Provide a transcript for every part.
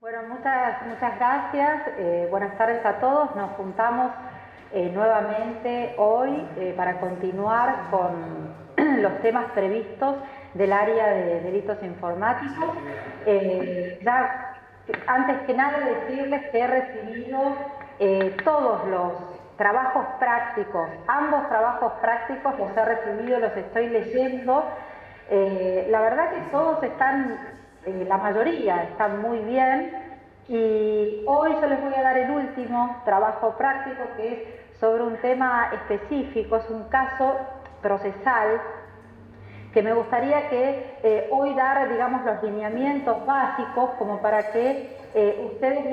Bueno, muchas gracias. Buenas tardes a todos. Nos juntamos nuevamente hoy para continuar con los temas previstos del área de delitos informáticos. Ya antes que nada decirles que he recibido todos los trabajos prácticos, ambos trabajos prácticos los he recibido, los estoy leyendo. La verdad que todos están, la mayoría están muy bien, y hoy yo les voy a dar el último trabajo práctico, que es sobre un tema específico, es un caso procesal que me gustaría que hoy dar, digamos, los lineamientos básicos como para que ustedes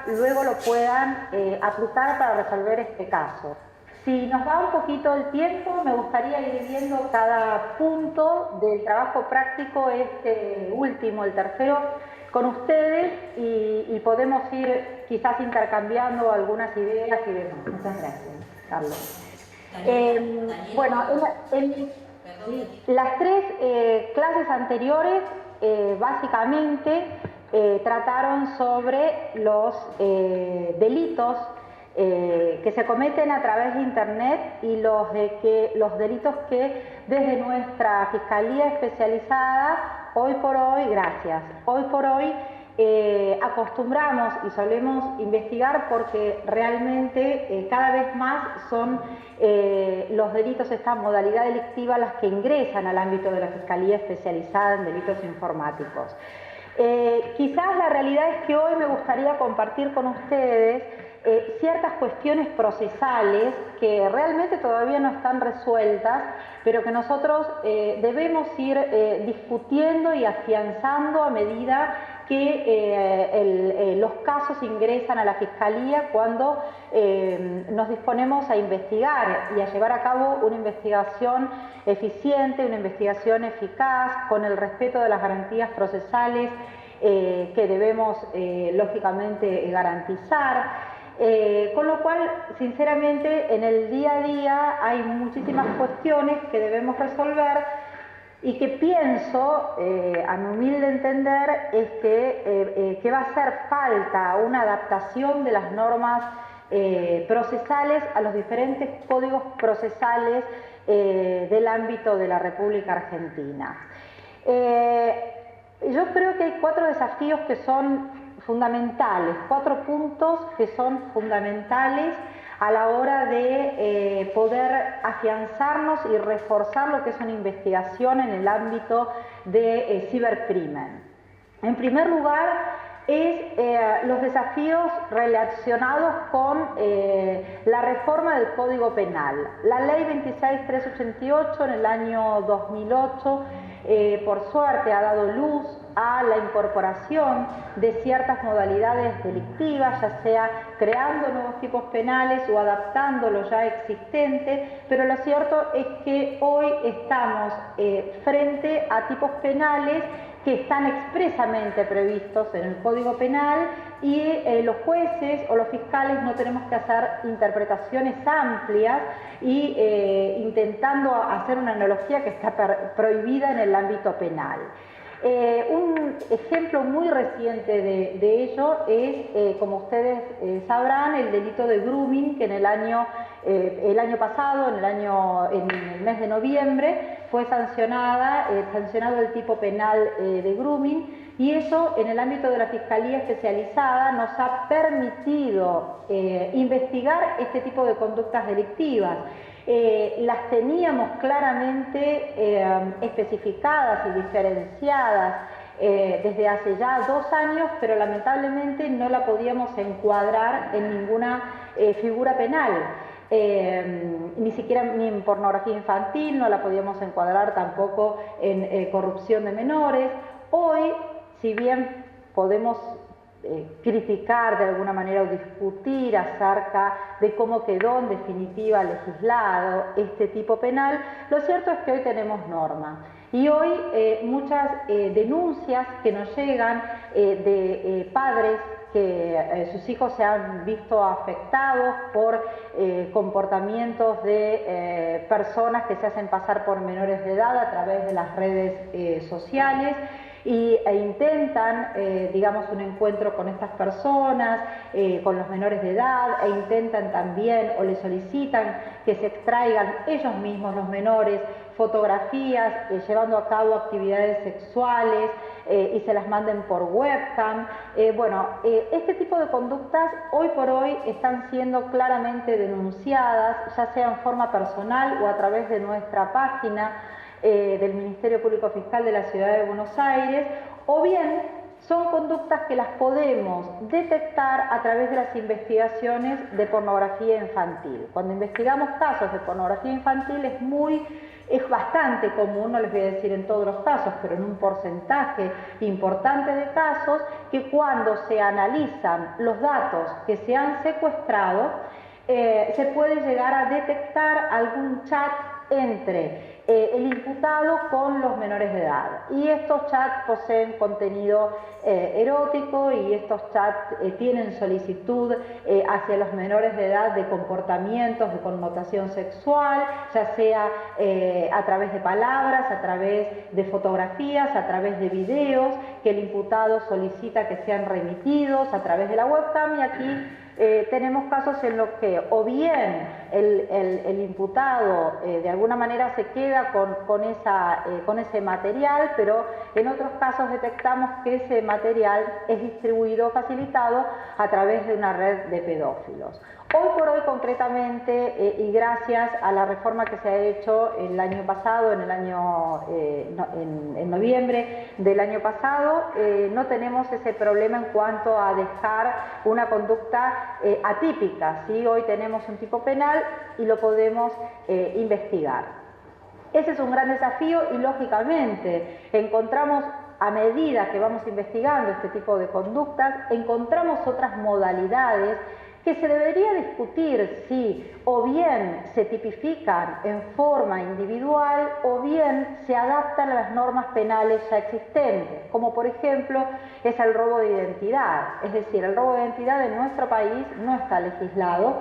luego lo puedan aplicar para resolver este caso. Si nos da un poquito el tiempo, me gustaría ir viendo cada punto del trabajo práctico, este último, el tercero, con ustedes, y podemos ir quizás intercambiando algunas ideas y demás. Muchas gracias, Carlos. Bueno, las tres clases anteriores básicamente trataron sobre los delitos que se cometen a través de Internet y los delitos que desde nuestra Fiscalía Especializada, hoy por hoy, acostumbramos y solemos investigar, porque realmente cada vez más son los delitos, esta modalidad delictiva, las que ingresan al ámbito de la Fiscalía Especializada en Delitos Informáticos. Quizás la realidad es que hoy me gustaría compartir con ustedes ciertas cuestiones procesales que realmente todavía no están resueltas, pero que nosotros debemos ir discutiendo y afianzando a medida que los casos ingresan a la Fiscalía, cuando nos disponemos a investigar y a llevar a cabo una investigación eficiente, una investigación eficaz, con el respeto de las garantías procesales que debemos lógicamente garantizar. Con lo cual, sinceramente, en el día a día hay muchísimas cuestiones que debemos resolver, y que pienso, a mi humilde entender, es que va a hacer falta una adaptación de las normas procesales a los diferentes códigos procesales del ámbito de la República Argentina. Yo creo que hay cuatro desafíos que son fundamentales, cuatro puntos que son fundamentales a la hora de poder afianzarnos y reforzar lo que es una investigación en el ámbito de cibercrimen. En primer lugar, los desafíos relacionados con la reforma del Código Penal. La Ley 26.388 en el año 2008, por suerte, ha dado luz a la incorporación de ciertas modalidades delictivas, ya sea creando nuevos tipos penales o adaptando lo ya existente, pero lo cierto es que hoy estamos frente a tipos penales que están expresamente previstos en el Código Penal, y los jueces o los fiscales no tenemos que hacer interpretaciones amplias y intentando hacer una analogía que está prohibida en el ámbito penal. Un ejemplo muy reciente de ello es, como ustedes sabrán, el delito de grooming, que en el año pasado, en el mes de noviembre, fue sancionado el tipo penal de grooming, y eso en el ámbito de la Fiscalía Especializada nos ha permitido investigar este tipo de conductas delictivas. Las teníamos claramente especificadas y diferenciadas desde hace ya 2 años, pero lamentablemente no la podíamos encuadrar en ninguna figura penal. Ni siquiera ni en pornografía infantil, no la podíamos encuadrar tampoco en corrupción de menores. Hoy, si bien podemos criticar de alguna manera o discutir acerca de cómo quedó en definitiva legislado este tipo penal, lo cierto es que hoy tenemos norma. Y hoy muchas denuncias que nos llegan de padres que sus hijos se han visto afectados por comportamientos de personas que se hacen pasar por menores de edad a través de las redes sociales, e intentan, digamos, un encuentro con estas personas, con los menores de edad, e intentan también o les solicitan que se extraigan ellos mismos, los menores, fotografías llevando a cabo actividades sexuales y se las manden por webcam. Este tipo de conductas hoy por hoy están siendo claramente denunciadas, ya sea en forma personal o a través de nuestra página del Ministerio Público Fiscal de la Ciudad de Buenos Aires, o bien son conductas que las podemos detectar a través de las investigaciones de pornografía infantil. Cuando investigamos casos de pornografía infantil es bastante común, no les voy a decir en todos los casos, pero en un porcentaje importante de casos, que cuando se analizan los datos que se han secuestrado, se puede llegar a detectar algún chat entre el imputado con los menores de edad. Y estos chats poseen contenido erótico y estos chats tienen solicitud hacia los menores de edad de comportamientos de connotación sexual, ya sea a través de palabras, a través de fotografías, a través de videos que el imputado solicita que sean remitidos a través de la webcam. Y aquí tenemos casos en los que o bien el imputado de alguna manera se queda con ese material, pero en otros casos detectamos que ese material es distribuido, facilitado a través de una red de pedófilos. Hoy por hoy concretamente, y gracias a la reforma que se ha hecho el año pasado, en noviembre del año pasado, no tenemos ese problema en cuanto a dejar una conducta atípica, ¿sí? Hoy tenemos un tipo penal y lo podemos investigar. Ese es un gran desafío y lógicamente encontramos, a medida que vamos investigando este tipo de conductas, encontramos otras modalidades que se debería discutir si o bien se tipifican en forma individual o bien se adaptan a las normas penales ya existentes, como por ejemplo es el robo de identidad. Es decir, el robo de identidad en nuestro país no está legislado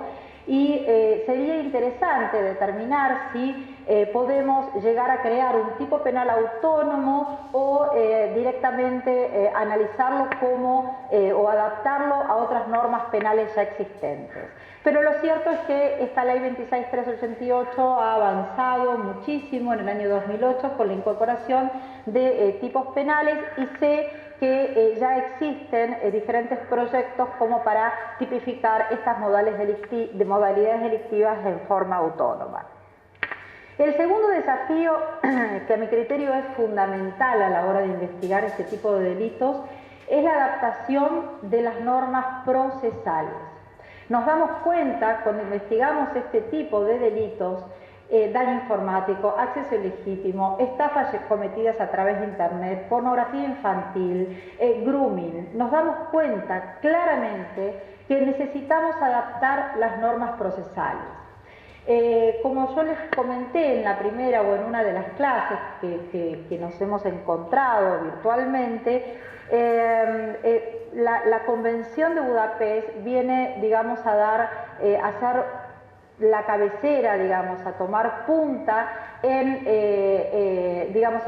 y sería interesante determinar si podemos llegar a crear un tipo penal autónomo o directamente analizarlo o adaptarlo a otras normas penales ya existentes. Pero lo cierto es que esta ley 26388 ha avanzado muchísimo en el año 2008 con la incorporación de tipos penales, y sé que ya existen diferentes proyectos como para tipificar estas modalidades delictivas en forma autónoma. El segundo desafío, que a mi criterio es fundamental a la hora de investigar este tipo de delitos, es la adaptación de las normas procesales. Nos damos cuenta cuando investigamos este tipo de delitos, daño informático, acceso ilegítimo, estafas cometidas a través de internet, pornografía infantil, grooming, nos damos cuenta claramente que necesitamos adaptar las normas procesales. Como yo les comenté en la primera o en una de las clases que nos hemos encontrado virtualmente, la Convención de Budapest viene, digamos, a ser la cabecera, digamos, a tomar punta en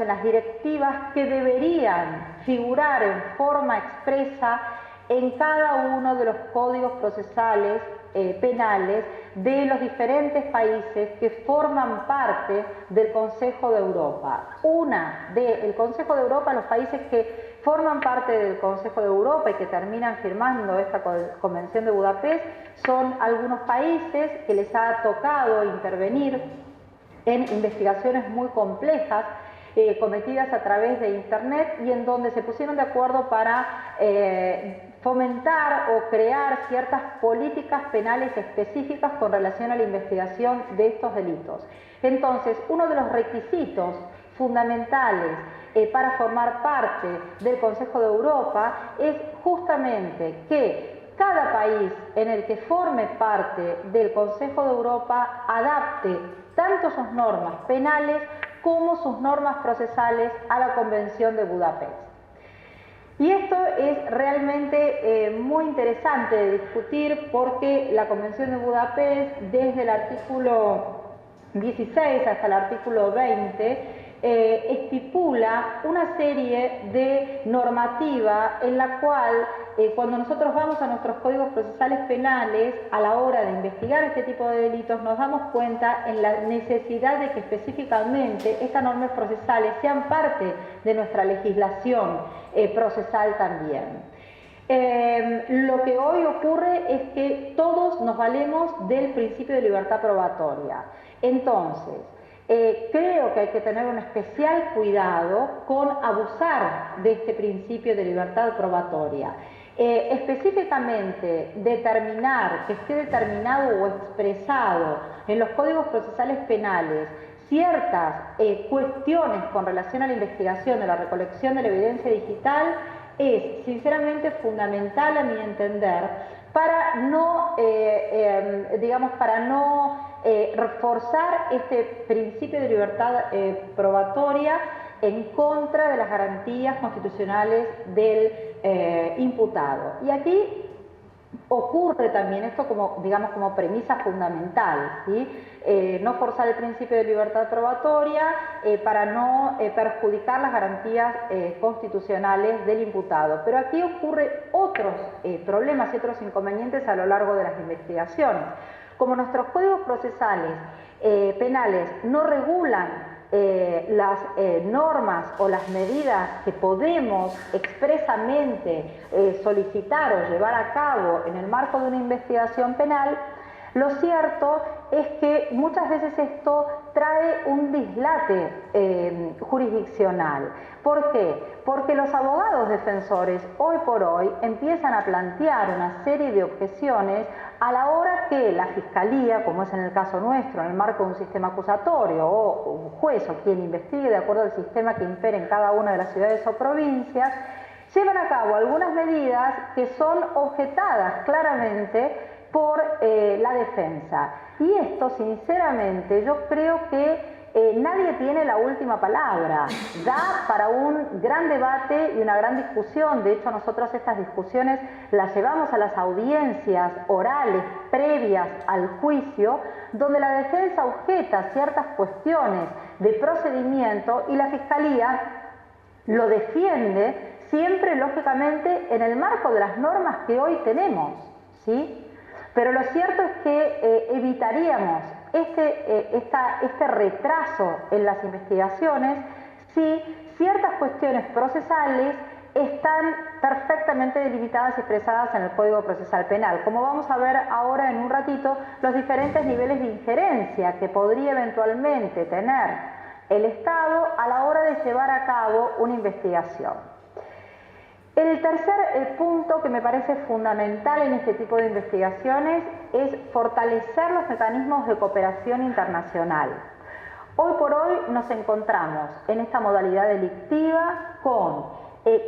las directivas que deberían figurar en forma expresa en cada uno de los códigos procesales penales de los diferentes países que forman parte del Consejo de Europa. El Consejo de Europa, los países que forman parte del Consejo de Europa y que terminan firmando esta Convención de Budapest son algunos países que les ha tocado intervenir en investigaciones muy complejas cometidas a través de internet, y en donde se pusieron de acuerdo para fomentar o crear ciertas políticas penales específicas con relación a la investigación de estos delitos. Entonces, uno de los requisitos fundamentales para formar parte del Consejo de Europa es justamente que cada país en el que forme parte del Consejo de Europa adapte tanto sus normas penales como sus normas procesales a la Convención de Budapest. Y esto es realmente muy interesante de discutir, porque la Convención de Budapest, desde el artículo 16 hasta el artículo 20, estipula una serie de normativa en la cual cuando nosotros vamos a nuestros códigos procesales penales a la hora de investigar este tipo de delitos nos damos cuenta en la necesidad de que específicamente estas normas procesales sean parte de nuestra legislación procesal también. Lo que hoy ocurre es que todos nos valemos del principio de libertad probatoria. Entonces, creo que hay que tener un especial cuidado con abusar de este principio de libertad probatoria. Específicamente, determinar, que esté determinado o expresado en los códigos procesales penales ciertas cuestiones con relación a la investigación de la recolección de la evidencia digital es sinceramente fundamental a mi entender para no, reforzar este principio de libertad probatoria en contra de las garantías constitucionales del imputado. Y aquí ocurre también esto como, digamos, como premisa fundamental, ¿sí? No forzar el principio de libertad probatoria para no perjudicar las garantías constitucionales del imputado. Pero aquí ocurre otros problemas y otros inconvenientes a lo largo de las investigaciones. Como nuestros códigos procesales penales no regulan las normas o las medidas que podemos expresamente solicitar o llevar a cabo en el marco de una investigación penal, lo cierto es que muchas veces esto trae un dislate jurisdiccional. ¿Por qué? Porque los abogados defensores hoy por hoy empiezan a plantear una serie de objeciones a la hora que la Fiscalía, como es en el caso nuestro, en el marco de un sistema acusatorio, o un juez o quien investigue de acuerdo al sistema que impere en cada una de las ciudades o provincias, llevan a cabo algunas medidas que son objetadas claramente por la defensa. Y esto, sinceramente, yo creo que nadie tiene la última palabra. Da para un gran debate y una gran discusión. De hecho, nosotros estas discusiones las llevamos a las audiencias orales previas al juicio, donde la defensa objeta ciertas cuestiones de procedimiento y la Fiscalía lo defiende siempre, lógicamente, en el marco de las normas que hoy tenemos, ¿sí? Pero lo cierto es que evitaríamos este retraso en las investigaciones si ciertas cuestiones procesales están perfectamente delimitadas y expresadas en el Código Procesal Penal. Como vamos a ver ahora en un ratito, los diferentes niveles de injerencia que podría eventualmente tener el Estado a la hora de llevar a cabo una investigación. El tercer punto que me parece fundamental en este tipo de investigaciones es fortalecer los mecanismos de cooperación internacional. Hoy por hoy nos encontramos en esta modalidad delictiva con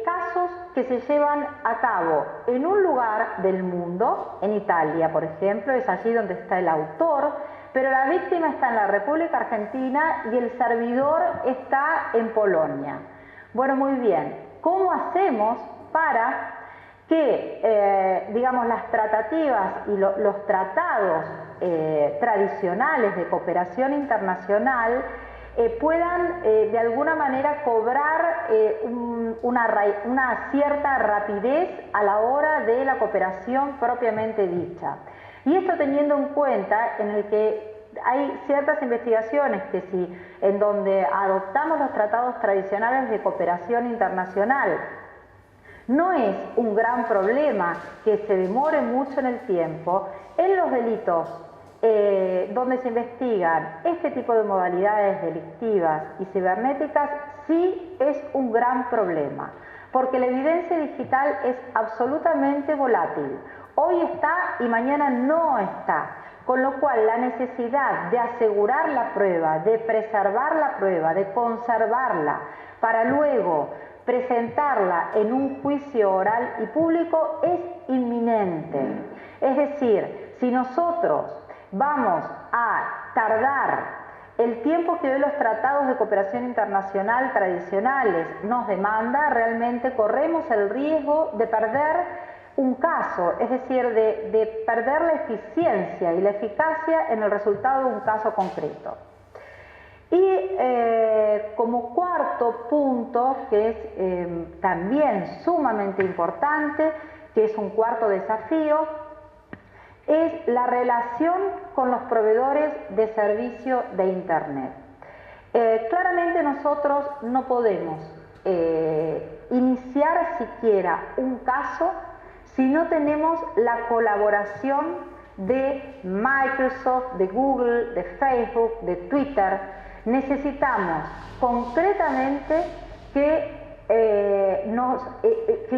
casos que se llevan a cabo en un lugar del mundo, en Italia por ejemplo, es allí donde está el autor, pero la víctima está en la República Argentina y el servidor está en Polonia. Bueno, muy bien, ¿cómo hacemos para que, digamos, las tratativas y los tratados tradicionales de cooperación internacional puedan de alguna manera cobrar una cierta rapidez a la hora de la cooperación propiamente dicha? Y esto teniendo en cuenta en el que hay ciertas investigaciones que en donde adoptamos los tratados tradicionales de cooperación internacional, no es un gran problema que se demore mucho en el tiempo. En los delitos donde se investigan este tipo de modalidades delictivas y cibernéticas, sí es un gran problema, porque la evidencia digital es absolutamente volátil. Hoy está y mañana no está, con lo cual la necesidad de asegurar la prueba, de preservar la prueba, de conservarla, para luego presentarla en un juicio oral y público es inminente. Es decir, si nosotros vamos a tardar el tiempo que hoy los tratados de cooperación internacional tradicionales nos demanda, realmente corremos el riesgo de perder un caso, es decir, de perder la eficiencia y la eficacia en el resultado de un caso concreto. Y como cuarto punto, que es también sumamente importante, que es un cuarto desafío, es la relación con los proveedores de servicio de Internet. Claramente nosotros no podemos iniciar siquiera un caso si no tenemos la colaboración de Microsoft, de Google, de Facebook, de Twitter. Necesitamos concretamente que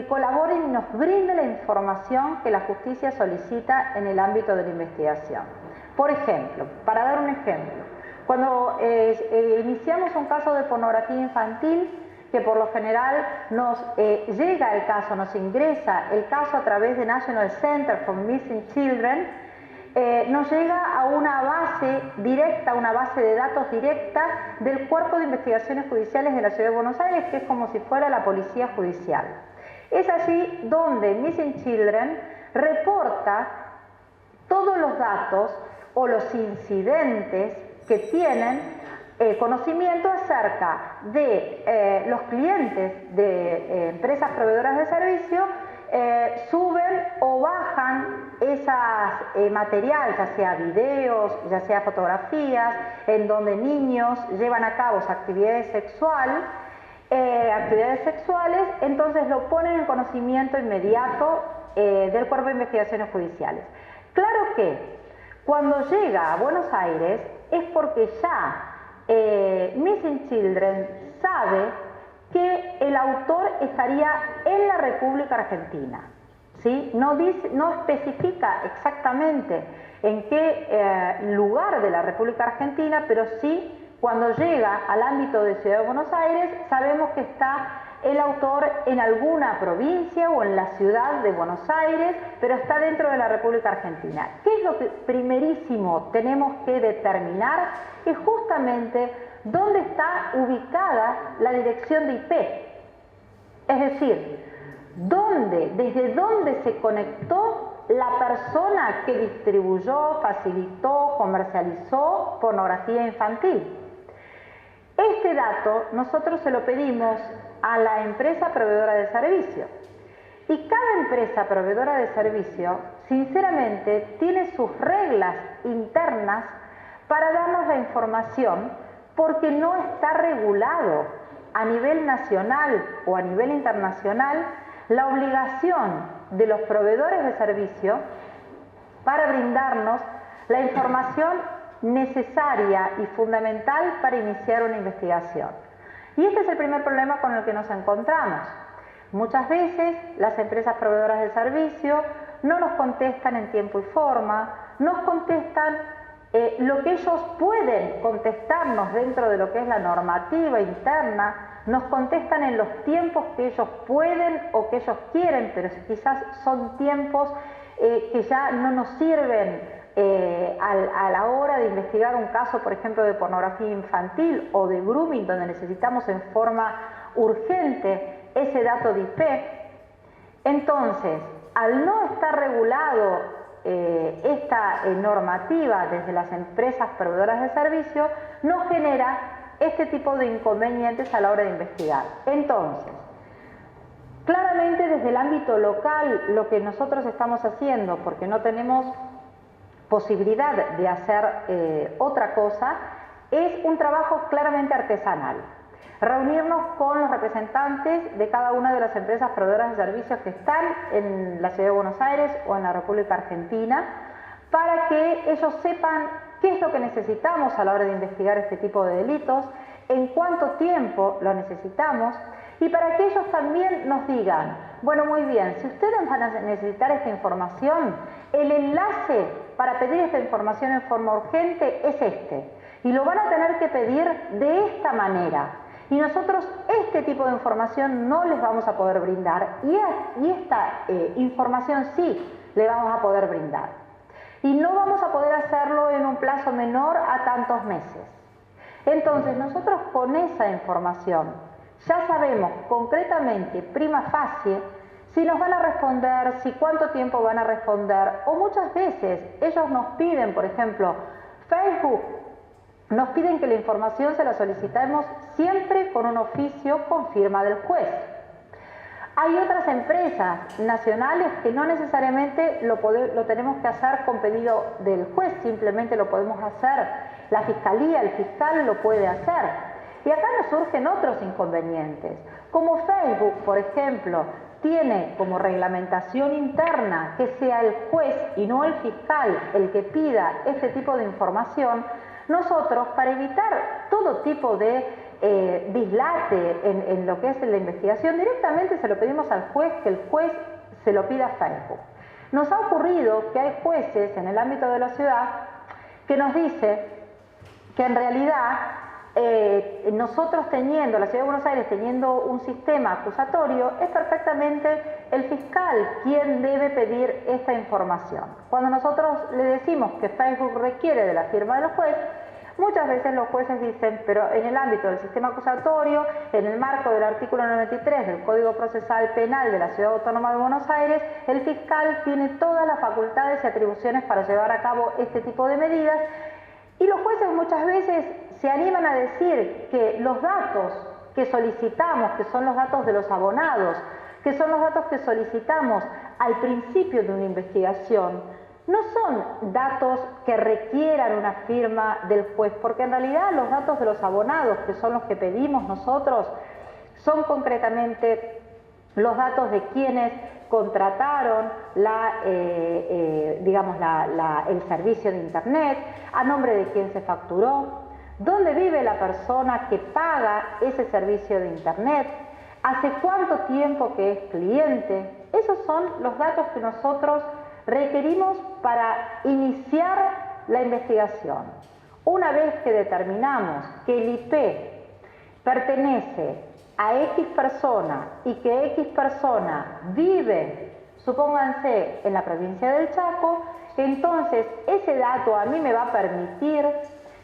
colaboren y nos brinden la información que la justicia solicita en el ámbito de la investigación. Por ejemplo, para dar un ejemplo, cuando iniciamos un caso de pornografía infantil, que por lo general nos llega el caso, nos ingresa el caso a través de National Center for Missing Children, nos llega a una base directa, una base de datos directa del Cuerpo de Investigaciones Judiciales de la Ciudad de Buenos Aires, que es como si fuera la policía judicial. Es allí donde Missing Children reporta todos los datos o los incidentes que tienen conocimiento acerca de los clientes de empresas proveedoras de servicio. Suben o bajan esas material, ya sea videos, ya sea fotografías, en donde niños llevan a cabo actividades sexuales, entonces lo ponen en conocimiento inmediato del Cuerpo de Investigaciones Judiciales. Claro que cuando llega a Buenos Aires es porque ya Missing Children sabe que el autor estaría en la República Argentina, ¿sí? No especifica exactamente en qué lugar de la República Argentina, pero sí cuando llega al ámbito de Ciudad de Buenos Aires sabemos que está el autor en alguna provincia o en la ciudad de Buenos Aires, pero está dentro de la República Argentina. ¿Qué es lo que primerísimo tenemos que determinar? Es justamente dónde está ubicada la dirección de IP. Es decir, desde dónde se conectó la persona que distribuyó, facilitó, comercializó pornografía infantil. Este dato nosotros se lo pedimos a la empresa proveedora de servicio. Y cada empresa proveedora de servicio, sinceramente, tiene sus reglas internas para darnos la información, porque no está regulado a nivel nacional o a nivel internacional la obligación de los proveedores de servicio para brindarnos la información necesaria y fundamental para iniciar una investigación. Y este es el primer problema con el que nos encontramos. Muchas veces las empresas proveedoras de servicio no nos contestan en tiempo y forma, nos contestan lo que ellos pueden contestarnos dentro de lo que es la normativa interna, nos contestan en los tiempos que ellos pueden o que ellos quieren, pero quizás son tiempos que ya no nos sirven a la hora de investigar un caso, por ejemplo, de pornografía infantil o de grooming, donde necesitamos en forma urgente ese dato de IP. Entonces, al no estar regulado esta normativa desde las empresas proveedoras de servicio, nos genera este tipo de inconvenientes a la hora de investigar. Entonces, claramente desde el ámbito local lo que nosotros estamos haciendo, porque no tenemos posibilidad de hacer otra cosa, es un trabajo claramente artesanal. Reunirnos con los representantes de cada una de las empresas proveedoras de servicios que están en la Ciudad de Buenos Aires o en la República Argentina, para que ellos sepan qué es lo que necesitamos a la hora de investigar este tipo de delitos, en cuánto tiempo lo necesitamos, y para que ellos también nos digan, bueno, muy bien, si ustedes van a necesitar esta información, el enlace para pedir esta información en forma urgente es este, y lo van a tener que pedir de esta manera. Y nosotros este tipo de información no les vamos a poder brindar, y esta información sí le vamos a poder brindar. Y no vamos a poder hacerlo en un plazo menor a tantos meses. Entonces nosotros con esa información ya sabemos concretamente, prima facie, si nos van a responder, si cuánto tiempo van a responder, o muchas veces ellos nos piden, por ejemplo, Facebook nos piden que la información se la solicitemos siempre con un oficio con firma del juez. Hay otras empresas nacionales que no necesariamente lo tenemos que hacer con pedido del juez, simplemente lo podemos hacer, la fiscalía, el fiscal lo puede hacer. Y acá nos surgen otros inconvenientes. Como Facebook, por ejemplo, tiene como reglamentación interna que sea el juez y no el fiscal el que pida este tipo de información, nosotros, para evitar todo tipo de dislate en lo que es la investigación, directamente se lo pedimos al juez, que el juez se lo pida a Facebook. Nos ha ocurrido que hay jueces en el ámbito de la ciudad que nos dice que en realidad nosotros teniendo, la Ciudad de Buenos Aires teniendo un sistema acusatorio, es perfectamente el fiscal quien debe pedir esta información. Cuando nosotros le decimos que Facebook requiere de la firma del juez, muchas veces los jueces dicen, pero en el ámbito del sistema acusatorio, en el marco del artículo 93 del Código Procesal Penal de la Ciudad Autónoma de Buenos Aires, el fiscal tiene todas las facultades y atribuciones para llevar a cabo este tipo de medidas, y los jueces muchas veces se animan a decir que los datos que solicitamos, que son los datos de los abonados, que son los datos que solicitamos al principio de una investigación, no son datos que requieran una firma del juez, porque en realidad los datos de los abonados, que son los que pedimos nosotros, son concretamente los datos de quienes contrataron el servicio de Internet, a nombre de quién se facturó, dónde vive la persona que paga ese servicio de Internet, hace cuánto tiempo que es cliente. Esos son los datos que nosotros requerimos para iniciar la investigación. Una vez que determinamos que el IP pertenece a X persona y que X persona vive, supónganse, en la provincia del Chaco, entonces ese dato a mí me va a permitir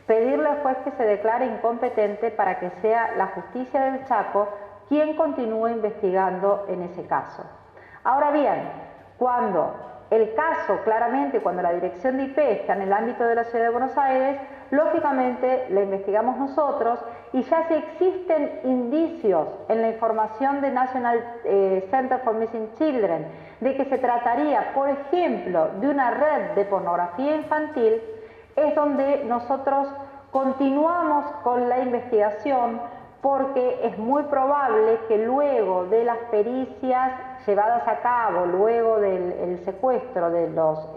pedirle al juez que se declare incompetente para que sea la justicia del Chaco quien continúe investigando en ese caso. Ahora bien, cuando el caso, claramente, cuando la dirección de IP está en el ámbito de la Ciudad de Buenos Aires, lógicamente la investigamos nosotros, y ya si existen indicios en la información de National Center for Missing Children de que se trataría, por ejemplo, de una red de pornografía infantil, es donde nosotros continuamos con la investigación, porque es muy probable que luego de las pericias llevadas a cabo, luego del secuestro de los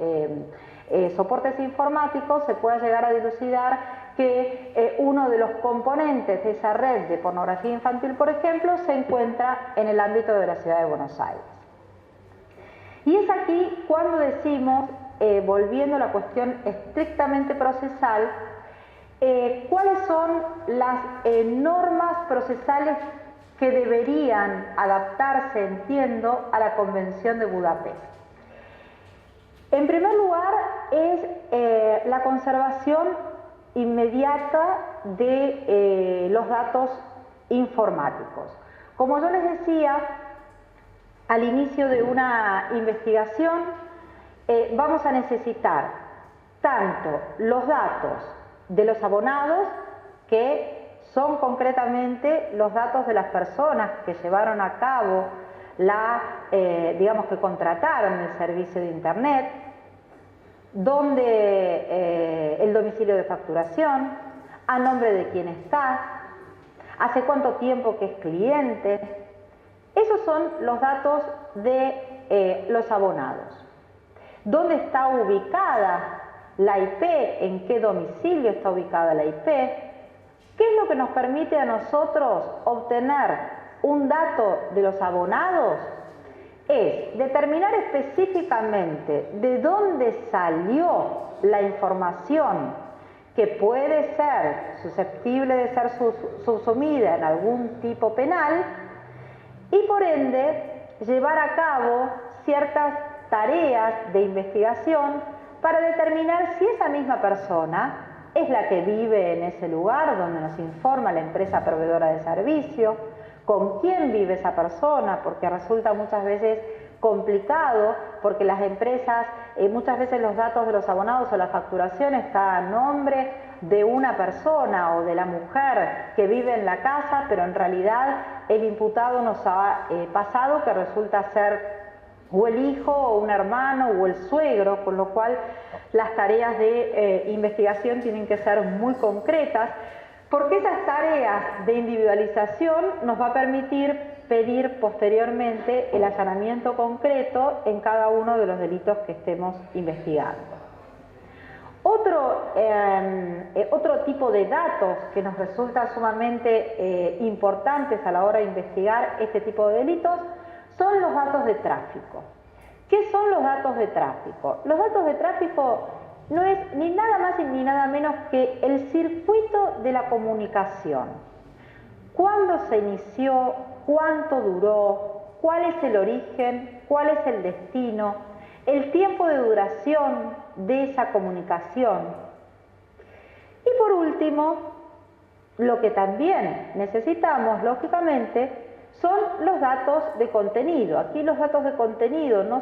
soportes informáticos, se pueda llegar a dilucidar que uno de los componentes de esa red de pornografía infantil, por ejemplo, se encuentra en el ámbito de la Ciudad de Buenos Aires. Y es aquí cuando decimos, volviendo a la cuestión estrictamente procesal, ¿cuáles son las normas procesales que deberían adaptarse, entiendo, a la Convención de Budapest? En primer lugar, es la conservación inmediata de los datos informáticos. Como yo les decía, al inicio de una investigación vamos a necesitar tanto los datos de los abonados, que son concretamente los datos de las personas que llevaron a cabo que contrataron el servicio de Internet, el domicilio de facturación, a nombre de quién está, hace cuánto tiempo que es cliente. Esos son los datos de los abonados. ¿Dónde está ubicada la IP? ¿En qué domicilio está ubicada la IP? ¿Qué es lo que nos permite a nosotros obtener un dato de los abonados? Es determinar específicamente de dónde salió la información que puede ser susceptible de ser subsumida en algún tipo penal, y por ende llevar a cabo ciertas tareas de investigación para determinar si esa misma persona es la que vive en ese lugar donde nos informa la empresa proveedora de servicio, con quién vive esa persona, porque resulta muchas veces complicado, porque las empresas, muchas veces los datos de los abonados o la facturación está a nombre de una persona o de la mujer que vive en la casa, pero en realidad el imputado nos ha pasado que resulta ser o el hijo o un hermano o el suegro, con lo cual las tareas de investigación tienen que ser muy concretas, porque esas tareas de individualización nos va a permitir pedir posteriormente el allanamiento concreto en cada uno de los delitos que estemos investigando. Otro tipo de datos que nos resulta sumamente importantes a la hora de investigar este tipo de delitos son los datos de tráfico. ¿Qué son los datos de tráfico? Los datos de tráfico no es ni nada más ni nada menos que el circuito de la comunicación. ¿Cuándo se inició? ¿Cuánto duró? ¿Cuál es el origen? ¿Cuál es el destino? El tiempo de duración de esa comunicación. Y por último, lo que también necesitamos, lógicamente, son los datos de contenido. Aquí los datos de contenido no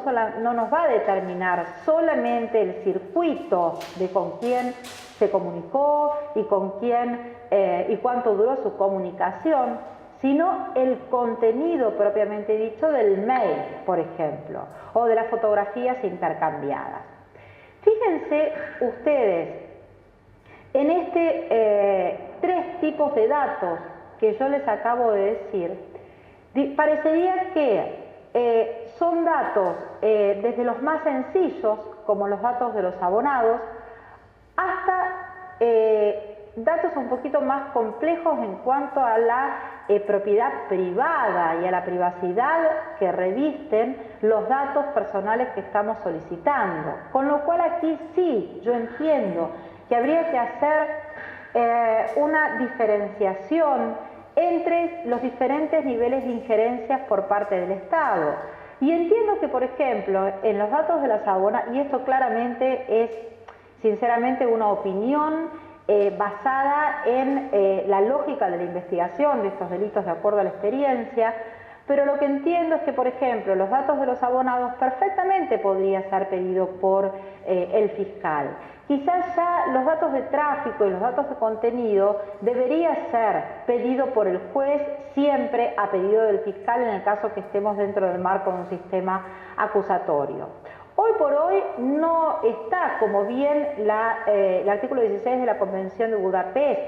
nos va a determinar solamente el circuito de con quién se comunicó y con quién y cuánto duró su comunicación, sino el contenido propiamente dicho del mail, por ejemplo, o de las fotografías intercambiadas. Fíjense ustedes en tres tipos de datos que yo les acabo de decir. Parecería que son datos desde los más sencillos, como los datos de los abonados, hasta datos un poquito más complejos en cuanto a la propiedad privada y a la privacidad que revisten los datos personales que estamos solicitando. Con lo cual aquí sí, yo entiendo que habría que hacer una diferenciación entre los diferentes niveles de injerencias por parte del Estado. Y entiendo que, por ejemplo, en los datos de las abonadas, y esto claramente es sinceramente una opinión basada en la lógica de la investigación de estos delitos de acuerdo a la experiencia, pero lo que entiendo es que, por ejemplo, los datos de los abonados perfectamente podría ser pedido por el fiscal. Quizás ya los datos de tráfico y los datos de contenido debería ser pedido por el juez siempre a pedido del fiscal en el caso que estemos dentro del marco de un sistema acusatorio. Hoy por hoy no está, como bien el artículo 16 de la Convención de Budapest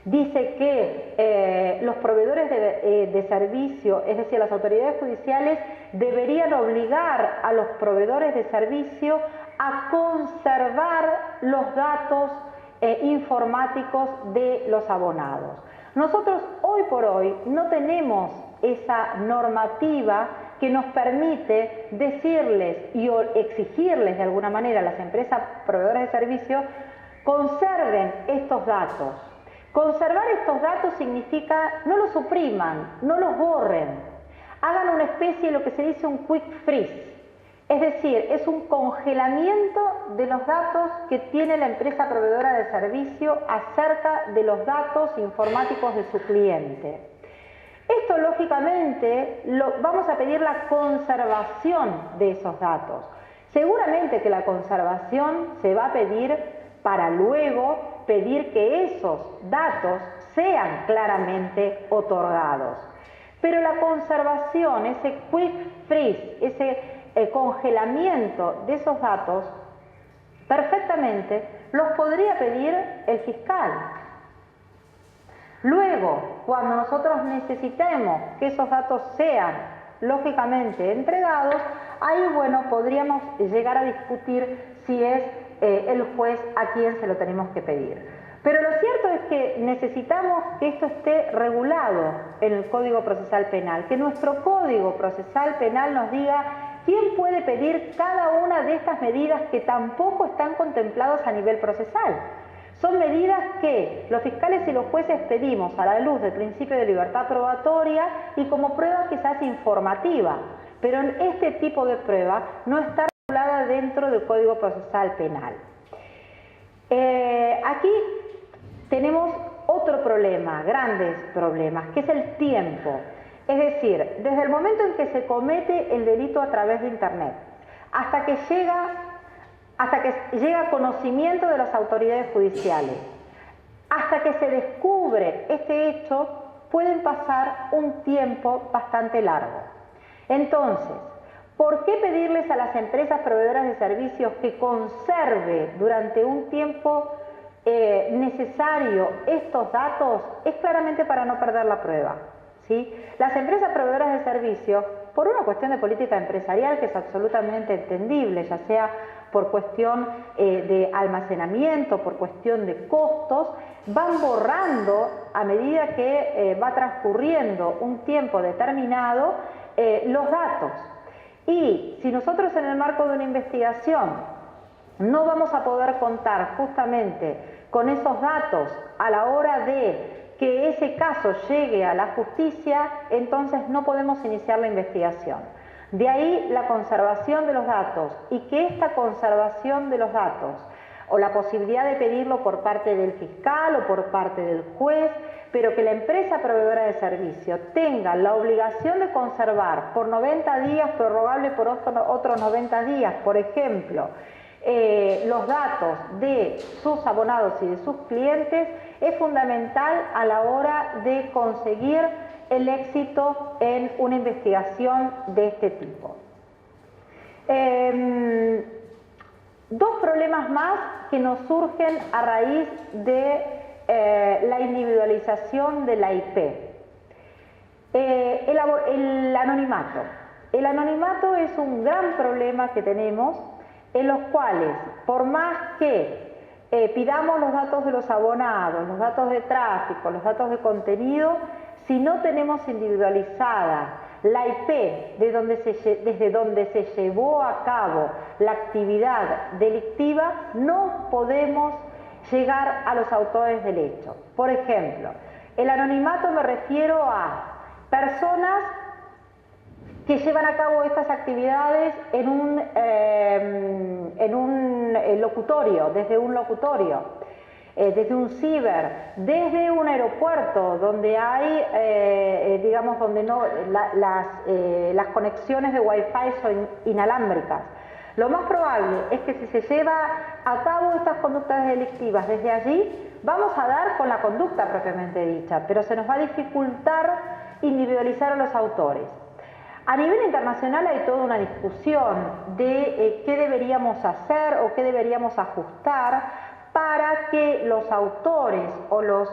dice que los proveedores de servicio, es decir, las autoridades judiciales, deberían obligar a los proveedores de servicio a conservar los datos informáticos de los abonados. Nosotros hoy por hoy no tenemos esa normativa que nos permite decirles y exigirles de alguna manera a las empresas proveedoras de servicio conserven estos datos. Conservar estos datos significa no los supriman, no los borren, hagan una especie de lo que se dice un quick freeze. Es decir, es un congelamiento de los datos que tiene la empresa proveedora de servicio acerca de los datos informáticos de su cliente. Esto, lógicamente, vamos a pedir la conservación de esos datos. Seguramente que la conservación se va a pedir para luego pedir que esos datos sean claramente otorgados. Pero la conservación, ese quick freeze, ese congelamiento de esos datos, perfectamente los podría pedir el fiscal. Luego, cuando nosotros necesitemos que esos datos sean lógicamente entregados, ahí, bueno, podríamos llegar a discutir si es el juez a quien se lo tenemos que pedir. Pero lo cierto es que necesitamos que esto esté regulado en el Código Procesal Penal, que nuestro Código Procesal Penal nos diga quién puede pedir cada una de estas medidas que tampoco están contempladas a nivel procesal. Son medidas que los fiscales y los jueces pedimos a la luz del principio de libertad probatoria y como prueba quizás informativa, pero este tipo de prueba no está regulada dentro del Código Procesal Penal. Aquí tenemos otro problema, grandes problemas, que es el tiempo. Es decir, desde el momento en que se comete el delito a través de Internet, hasta que llega a conocimiento de las autoridades judiciales, hasta que se descubre este hecho, pueden pasar un tiempo bastante largo. Entonces, ¿por qué pedirles a las empresas proveedoras de servicios que conserve durante un tiempo necesario estos datos? Es claramente para no perder la prueba, ¿sí? Las empresas proveedoras de servicios, por una cuestión de política empresarial que es absolutamente entendible, ya sea por cuestión de almacenamiento, por cuestión de costos, van borrando a medida que va transcurriendo un tiempo determinado los datos. Y si nosotros en el marco de una investigación no vamos a poder contar justamente con esos datos a la hora de que ese caso llegue a la justicia, entonces no podemos iniciar la investigación. De ahí la conservación de los datos, y que esta conservación de los datos, o la posibilidad de pedirlo por parte del fiscal o por parte del juez, pero que la empresa proveedora de servicio tenga la obligación de conservar por 90 días, prorrogable por otros 90 días, por ejemplo, los datos de sus abonados y de sus clientes, es fundamental a la hora de conseguir el éxito en una investigación de este tipo. Dos problemas más que nos surgen a raíz de la individualización de la IP. El anonimato. El anonimato es un gran problema que tenemos, en los cuales, por más que pidamos los datos de los abonados, los datos de tráfico, los datos de contenido, si no tenemos individualizada la IP desde donde se llevó a cabo la actividad delictiva, no podemos llegar a los autores del hecho. Por ejemplo, el anonimato me refiero a personas que llevan a cabo estas actividades en un locutorio, desde un locutorio, desde un ciber, desde un aeropuerto donde hay, digamos, donde no, las conexiones de Wi-Fi son inalámbricas. Lo más probable es que si se lleva a cabo estas conductas delictivas desde allí, vamos a dar con la conducta propiamente dicha, pero se nos va a dificultar individualizar a los autores. A nivel internacional hay toda una discusión de qué deberíamos hacer o qué deberíamos ajustar para que los autores o los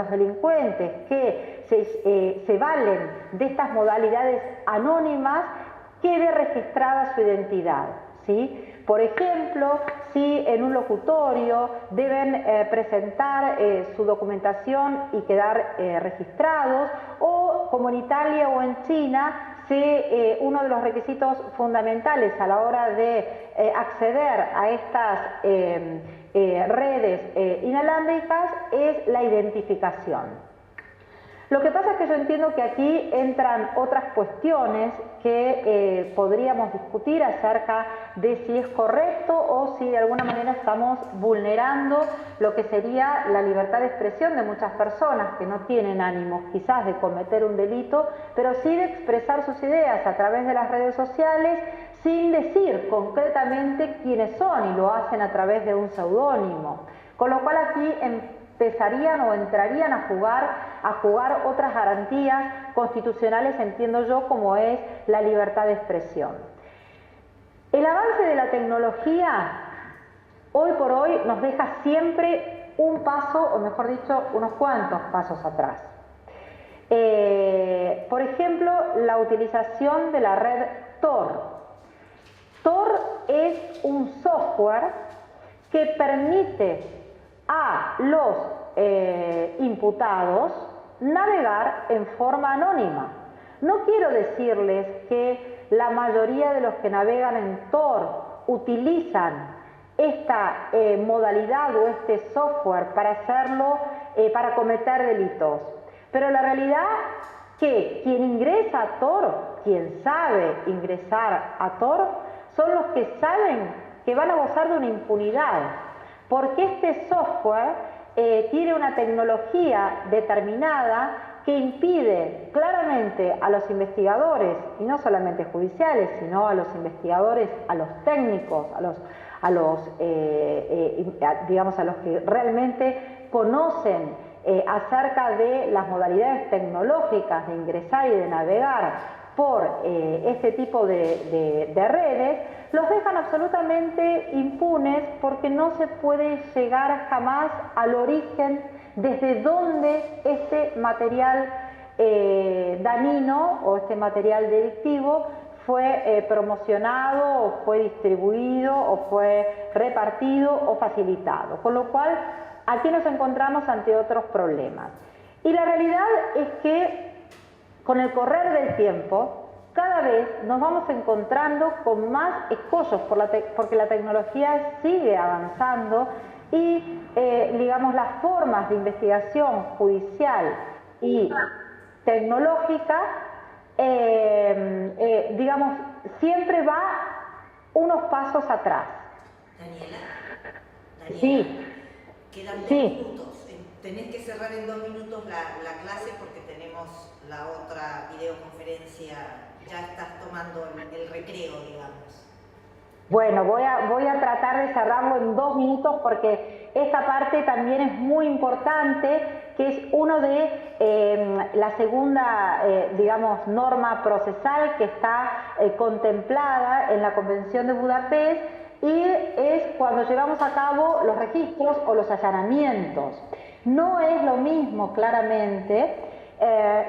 delincuentes que se valen de estas modalidades anónimas quede registrada su identidad, ¿sí? Por ejemplo, si en un locutorio deben presentar su documentación y quedar registrados, o como en Italia o en China, uno de los requisitos fundamentales a la hora de acceder a estas redes inalámbricas es la identificación. Lo que pasa es que yo entiendo que aquí entran otras cuestiones que podríamos discutir acerca de si es correcto o si de alguna manera estamos vulnerando lo que sería la libertad de expresión de muchas personas que no tienen ánimos quizás de cometer un delito, pero sí de expresar sus ideas a través de las redes sociales sin decir concretamente quiénes son, y lo hacen a través de un seudónimo. Con lo cual aquí empezarían o entrarían a jugar otras garantías constitucionales, entiendo yo, como es la libertad de expresión. El avance de la tecnología hoy por hoy nos deja siempre un paso, o mejor dicho, unos cuantos pasos atrás. Por ejemplo, la utilización de la red Tor. Tor es un software que permite a los imputados navegar en forma anónima. No quiero decirles que la mayoría de los que navegan en Tor utilizan esta modalidad o este software para hacerlo, para cometer delitos. Pero la realidad que quien ingresa a Tor, quien sabe ingresar a Tor, son los que saben que van a gozar de una impunidad. Porque este software tiene una tecnología determinada que impide claramente a los investigadores, y no solamente judiciales, sino a los investigadores, a los técnicos, digamos, a los que realmente conocen acerca de las modalidades tecnológicas de ingresar y de navegar por este tipo de redes, los dejan absolutamente impunes porque no se puede llegar jamás al origen desde donde este material dañino o este material delictivo fue promocionado o fue distribuido o fue repartido o facilitado. Con lo cual, aquí nos encontramos ante otros problemas. Y la realidad es que con el correr del tiempo, cada vez nos vamos encontrando con más escollos porque la tecnología sigue avanzando y, digamos, las formas de investigación judicial y tecnológica, digamos, siempre va unos pasos atrás. Daniela, sí. Quedan 2 minutos. Tenés que cerrar en 2 minutos la clase porque tenemos la otra videoconferencia. Ya estás tomando el recreo, digamos. Bueno, voy a tratar de cerrarlo en 2 minutos porque esta parte también es muy importante, que es uno de la segunda, digamos, norma procesal que está contemplada en la Convención de Budapest, y es cuando llevamos a cabo los registros o los allanamientos. No es lo mismo, claramente,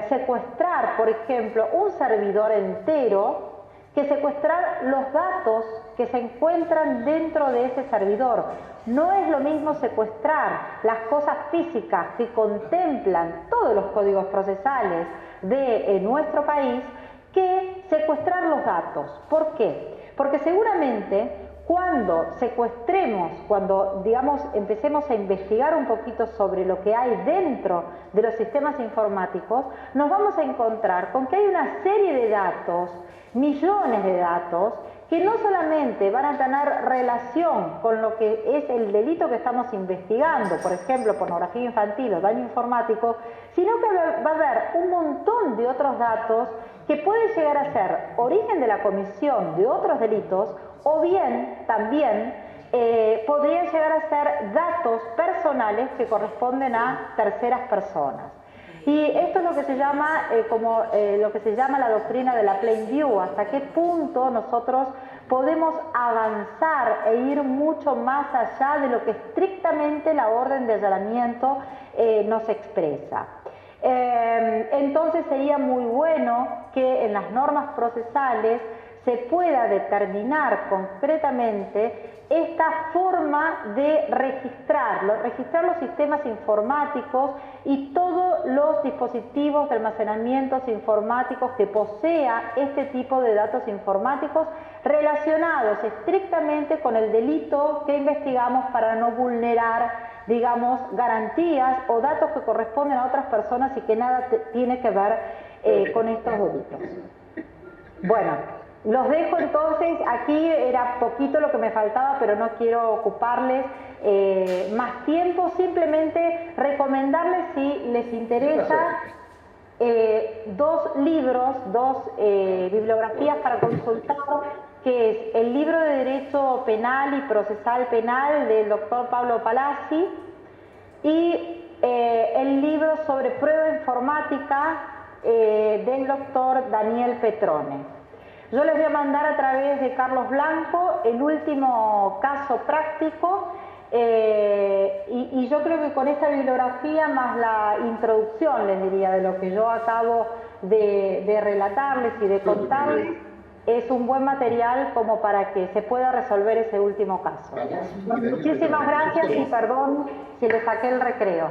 secuestrar, por ejemplo, un servidor entero que secuestrar los datos que se encuentran dentro de ese servidor. No es lo mismo secuestrar las cosas físicas que contemplan todos los códigos procesales de nuestro país que secuestrar los datos. ¿Por qué? Porque seguramente cuando secuestremos, cuando, digamos, empecemos a investigar un poquito sobre lo que hay dentro de los sistemas informáticos, nos vamos a encontrar con que hay una serie de datos, millones de datos, que no solamente van a tener relación con lo que es el delito que estamos investigando, por ejemplo, pornografía infantil o daño informático, sino que va a haber un montón de otros datos que pueden llegar a ser origen de la comisión de otros delitos, o bien también podrían llegar a ser datos personales que corresponden a terceras personas. Y esto es lo que se llama lo que se llama la doctrina de la plain view, hasta qué punto nosotros podemos avanzar e ir mucho más allá de lo que estrictamente la orden de allanamiento nos expresa. Entonces sería muy bueno que en las normas procesales se pueda determinar concretamente esta forma de registrar los sistemas informáticos y todos los dispositivos de almacenamientos informáticos que posea este tipo de datos informáticos relacionados estrictamente con el delito que investigamos para no vulnerar, digamos, garantías o datos que corresponden a otras personas y que nada tiene que ver con estos delitos. Bueno. Los dejo entonces, aquí era poquito lo que me faltaba, pero no quiero ocuparles más tiempo, simplemente recomendarles, si les interesa, 2 libros, 2 bibliografías para consultar, que es el libro de Derecho Penal y Procesal Penal del doctor Pablo Palazzi y el libro sobre prueba informática del doctor Daniel Petrone. Yo les voy a mandar a través de Carlos Blanco el último caso práctico y yo creo que con esta bibliografía más la introducción, les diría, de lo que yo acabo de relatarles y de contarles, es un buen material como para que se pueda resolver ese último caso. Muchísimas gracias y perdón si les saqué el recreo.